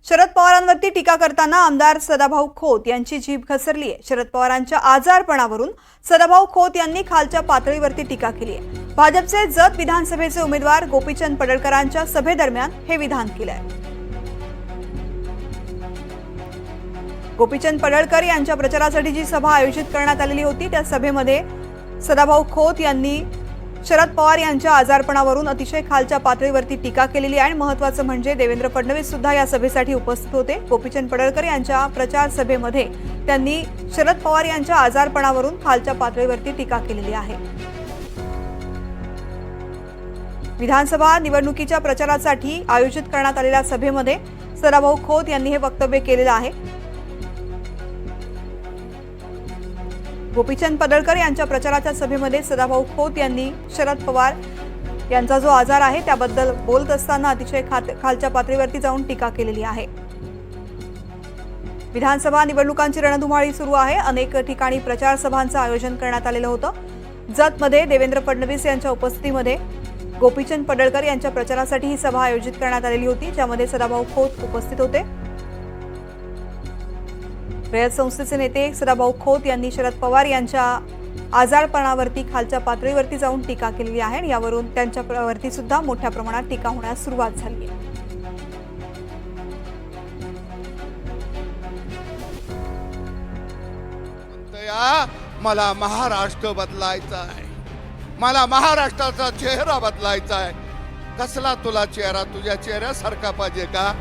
शरद पवारांवरती टीका करताना आमदार सदाभाऊ खोत यांची जीभ घसरली आहे। शरद पवारांच्या आजारपणावरून सदाभाऊ खोत यांनी खालच्या पातळीवरती टीका केली आहे। भाजपचे जत विधानसभेचे उमेदवार गोपीचंद पडळकरांच्या सभेदरम्यान हे विधान केलं आहे। गोपीचंद पडळकर यांच्या प्रचारासाठी जी सभा आयोजित करण्यात आलेली होती त्या सभेमध्ये सदाभाऊ खोत यांनी शरद पवार यांच्या आजारपणावरून अतिशय खालच्या पातळीवरती टीका केलेली आहे। महत्त्वाचं म्हणजे देवेंद्र फडणवीस सुद्धा या सभेसाठी उपस्थित होते। गोपीचंद पडळकर यांच्या प्रचार सभेमध्ये त्यांनी शरद पवार यांच्या आजारपणावरून खालच्या पातळीवरती टीका केलेली आहे। विधानसभा निवडणुकीच्या प्रचारासाठी आयोजित करण्यात आलेल्या सभेमध्ये सदाभाऊ खोत यांनी हे वक्तव्य केलेलं आहे। गोपीचंद पडळकर यांच्या प्रचाराच्या सभेमध्ये सदाभाऊ खोत यांनी शरद पवार यांचा जो आजार आहे त्याबद्दल बोलत असताना अतिशय खालच्या पातळीवरती जाऊन टीका केलेली आहे। विधानसभा निवडणुकांची रणधुमाळी सुरू आहे। अनेक ठिकाणी प्रचार सभांचं आयोजन करण्यात आलेलं होतं। जतमध्ये देवेंद्र फडणवीस यांच्या उपस्थितीमध्ये गोपीचंद पडळकर यांच्या प्रचारासाठी ही सभा आयोजित करण्यात आलेली होती, ज्यामध्ये सदाभाऊ खोत उपस्थित होते। रयत संस्थेचे नेते सदाभाऊ खोत यांनी शरद पवार यांच्या आजारपणावरती खालच्या पातळीवरती जाऊन टीका केलेली आहे आणि यावरून त्यांच्यावरती सुद्धा मोठ्या प्रमाणात टीका होण्यास सुरुवात झाली आहे। मला महाराष्ट्र बदलायचा आहे, मला महाराष्ट्राचा चेहरा बदलायचा आहे। कसला तुला चेहरा? तुझ्या चेहऱ्यासारखा पाहिजे का?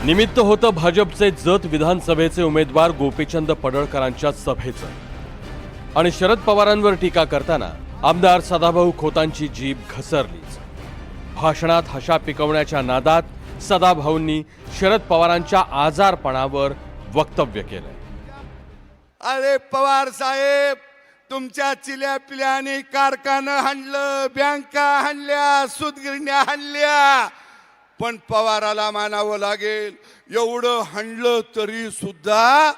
निमित्त होतं भाजपचे जत विधानसभेचे उमेदवार गोपीचंद पडळकरांच्या सभेचं आणि शरद पवारांवर टीका करताना आमदार सदाभाऊ खोतांची जीभ घसरलीच। भाषणात हशा पिकवण्याच्या नादात सदाभाऊंनी शरद पवारांच्या आजारपणावर वक्तव्य केलंय। अरे पवार साहेब, तुमच्या चिल्या पिल्याने कारखाना हाणलं, बँका हाणल्या, सूतगिरण्या हाणल्या, पण पवाराला मानावं लागेल, एवढं हाणलं तरी सुद्धा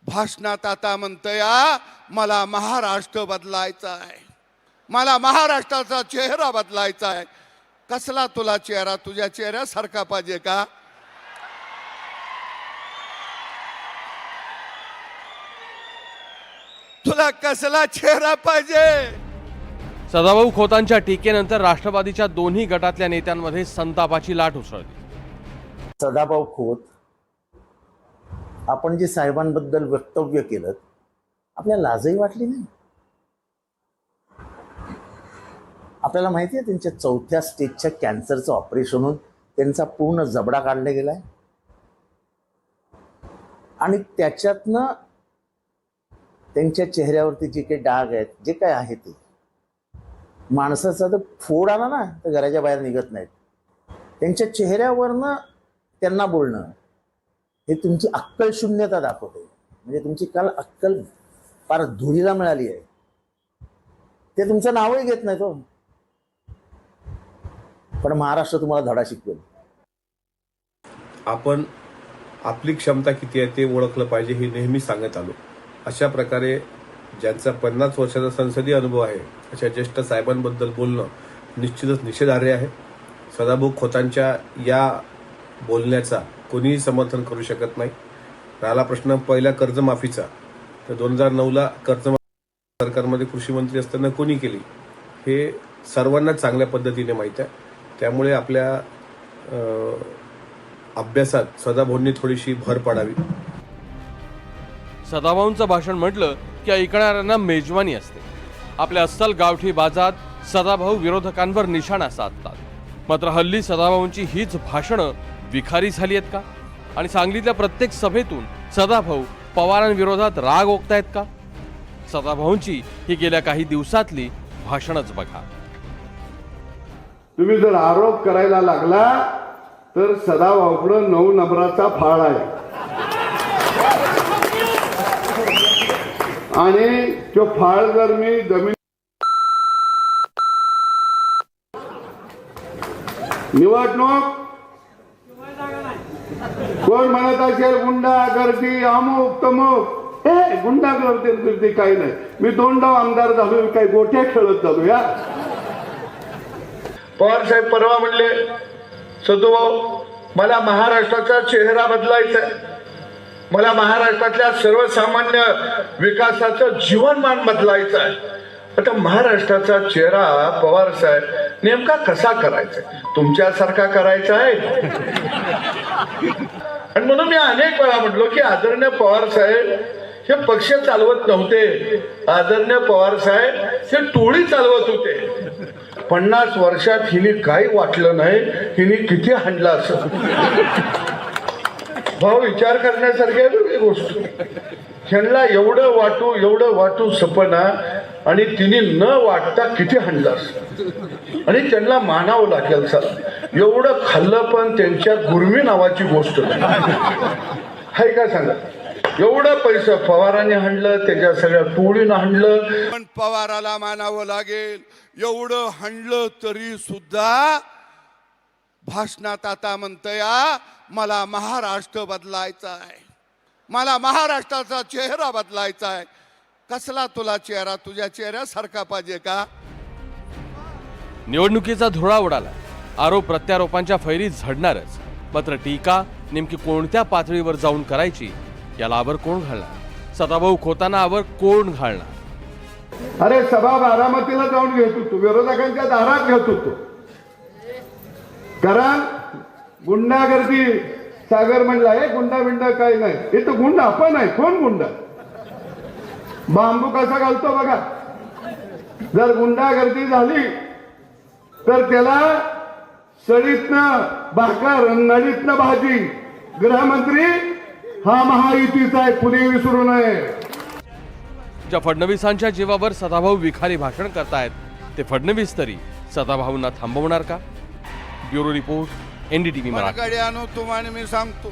भाषणात आता म्हणतोय मला महाराष्ट्र बदलायचा आहे, मला महाराष्ट्राचा चेहरा बदलायचा आहे। कसला तुला चेहरा? तुझ्या चेहऱ्यासारखा पाहिजे का? तुला कसला चेहरा पाहिजे? सदाभाऊ खोतांच्या टीकेनंतर राष्ट्रवादीच्या दोन्ही गटातल्या नेत्यांमध्ये संतापाची लाट उसळली। सदाभाऊ खोत, आपण जे साहेबांबद्दल वक्तव्य केलं आपल्याला लाजही वाटली नाही? आपल्याला माहिती आहे त्यांच्या 4थ्या स्टेजच्या कॅन्सरचं ऑपरेशन होऊन त्यांचा पूर्ण जबडा काढला गेलाय आणि त्याच्यातनं त्यांच्या चेहऱ्यावरती जे काही डाग आहेत, जे काय आहे ते माणसाचा तर फोड आला ना तर घराच्या बाहेर निघत नाहीत। त्यांच्या चेहऱ्यावरनं त्यांना बोलणं हे तुमची अक्कल शून्यता दाखवते। म्हणजे तुमची काल अक्कल फार धुळीला मिळाली आहे। ते तुमचं नावही घेत नाही तो, पण महाराष्ट्र तुम्हाला धडा शिकवेल। आपण आपली क्षमता किती आहे ते ओळखलं पाहिजे हे नेहमी सांगत आलो। अशा प्रकारे ज्यांचा 50 वर्षाचा संसदीय अनुभव आहे अशा ज्येष्ठ साहेबांबद्दल बोलणं निश्चितच निषेधार्ह आहे। सदाभाऊ खोतांच्या या बोलण्याचा कोणीही समर्थन करू शकत नाही। राहिला प्रश्न पहिल्या कर्जमाफीचा, तर 2009ला कर्जमाफी सरकारमध्ये कृषी मंत्री असताना कोणी केली हे सर्वांना चांगल्या पद्धतीने माहीत आहे। त्यामुळे आपल्या अभ्यासात सदाभाऊंनी थोडीशी भर पाडावी। सदाभाऊंचं भाषण म्हटलं की ऐकणाऱ्यांना मेजवानी असते। आपल्या अस्सल गावठी बाजात सदाभाऊ विरोधकांवर निशाणा साधतात। मात्र हल्ली सदाभाऊंची हीच भाषणं विखारी झाली आहेत का? आणि सांगलीतल्या प्रत्येक सभेतून सदाभाऊ पवारांविरोधात राग ओकतायत का? सदाभाऊंची ही गेल्या काही दिवसातली भाषणच बघा। तुम्ही जर आरोप करायला लागला तर सदाभाऊकडे 9 नंबराचा फाळ आहे आणि तो फाळ जर मी जमीन निवडणूक कोण म्हणत असेल गुंडागर्दी अमुक तमुक, हे गुंडागर्दी काही नाही। मी 2 डाव आमदार झालो, काही गोट्या खेळत झालो। या पवार साहेब परवा म्हणले सदुभाऊ, मला महाराष्ट्राचा चेहरा बदलायचा आहे. मला महाराष्ट्रातल्या सर्वसामान्य विकासाचं जीवनमान बदलायचं आहे. आता महाराष्ट्राचा चेहरा पवार साहेब नेमका कसा करायचा? तुमच्यासारखा करायचा आहे. आणि म्हणून मी अनेक वेळा म्हटलो की आदरणीय पवार साहेब हे पक्ष चालवत नव्हते, आदरणीय पवार साहेब हे टोळी चालवत होते. 50 वर्षात हिने काही वाटलं नाही, हिने किती हाणलं असं. भाऊ, विचार करण्यासारखी आहे गोष्ट. ह्यांना एवढं वाटू सपना आणि तिने न वाटता किती हाणलं असं. आणि त्यांना मानावं लागेल सर, एवढं खाल्लं पण त्यांच्या गुरमी नावाची गोष्ट नाही. हाय का सांगा? एवढं पैसे पवारांनी हाणलं, त्याच्या सगळ्या टोळीनं हाणलं. पण पवाराला मानावं लागेल, एवढं हाणलं तरी सुद्धा भाषणात आता म्हणतोय मला महाराष्ट्र बदलायचा आहे, मला महाराष्ट्राचा चेहरा बदलायचा आहे. कसला तुला चेहरा? तुझ्या चेहऱ्यासारखा पाहिजे का? निवडणुकीचा धुळा उडाला, आरोप प्रत्यारोपांच्या फैरीत झडणारच. मात्र टीका नेमकी कोणत्या पातळीवर जाऊन करायची याला आवर कोण घालणार? सदाभाऊ खोतांना आवर कोण घालणार? अरे सभा बारामतीला जाऊन घेत होतो, विरोधकांच्या दारात घेत होतो. कारण गुंडागर्दी सागर म्हणला, हे गुंडा बिंडा काय नाही, हे तर गुंडा आपण आहे. कोण गुंडा? बांबू कसा घालतो बघा. जर गुंडागर्दी झाली तर त्याला सडीतनं भाकर, नडीतनं भाजी. गृहमंत्री हा महायुतीचा आहे, पुढे विसरू नये. ज्या फडणवीसांच्या जीवावर सदाभाऊ विखारी भाषण करतायत ते फडणवीस तरी सदाभाऊंना थांबवणार का? Bureau report, NDTV Marathi. आणू तुम्हाला मी सांगतो,